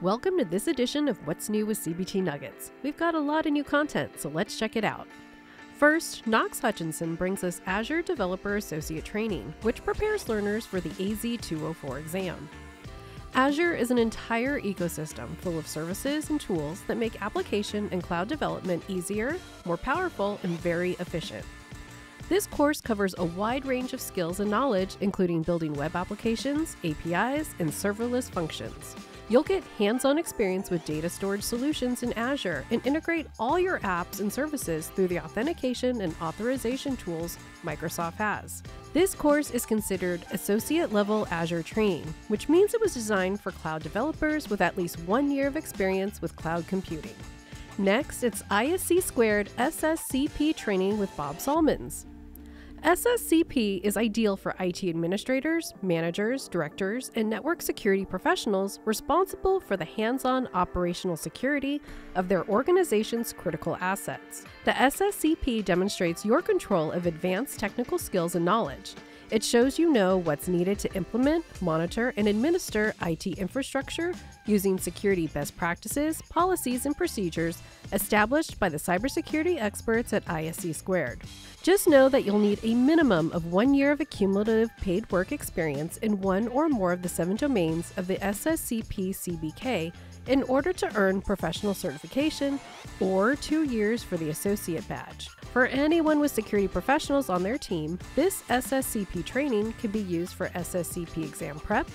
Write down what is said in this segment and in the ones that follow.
Welcome to this edition of What's New with CBT Nuggets. We've got a lot of new content, so let's check it out. First, Knox Hutchinson brings us Azure Developer Associate Training, which prepares learners for the AZ-204 exam. Azure is an entire ecosystem full of services and tools that make application and cloud development easier, more powerful, and very efficient. This course covers a wide range of skills and knowledge, including building web applications, APIs, and serverless functions. You'll get hands-on experience with data storage solutions in Azure and integrate all your apps and services through the authentication and authorization tools Microsoft has. This course is considered associate-level Azure training, which means it was designed for cloud developers with at least 1 year of experience with cloud computing. Next, it's ISC Squared SSCP training with Bob Salmons. SSCP is ideal for IT administrators, managers, directors, and network security professionals responsible for the hands-on operational security of their organization's critical assets. The SSCP demonstrates your control of advanced technical skills and knowledge. It shows you know what's needed to implement, monitor, and administer IT infrastructure using security best practices, policies, and procedures established by the cybersecurity experts at ISC Squared. Just know that you'll need a minimum of 1 year of accumulative paid work experience in one or more of the 7 domains of the SSCP CBK in order to earn professional certification, or 2 years for the associate badge. For anyone with security professionals on their team, this SSCP training can be used for SSCP exam prep,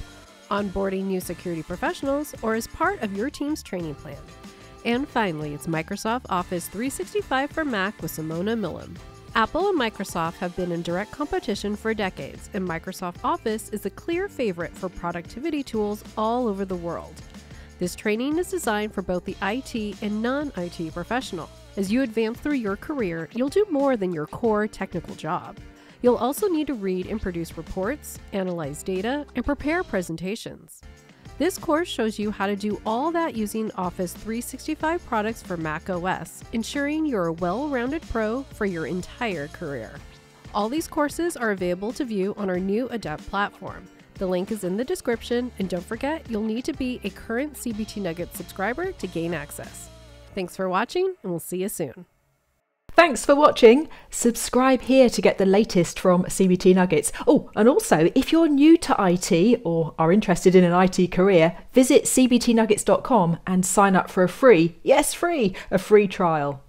onboarding new security professionals, or as part of your team's training plan. And finally, it's Microsoft Office 365 for Mac with Simona Milam. Apple and Microsoft have been in direct competition for decades, and Microsoft Office is a clear favorite for productivity tools all over the world. This training is designed for both the IT and non-IT professional. As you advance through your career, you'll do more than your core technical job. You'll also need to read and produce reports, analyze data, and prepare presentations. This course shows you how to do all that using Office 365 products for Mac OS, ensuring you're a well-rounded pro for your entire career. All these courses are available to view on our new Adept platform. The link is in the description, and don't forget, you'll need to be a current CBT Nuggets subscriber to gain access. Thanks for watching, and we'll see you soon. Thanks for watching. Subscribe here to get the latest from CBT Nuggets. Oh, and also, if you're new to IT or are interested in an IT career, visit cbtnuggets.com and sign up for a free, yes free, a free trial.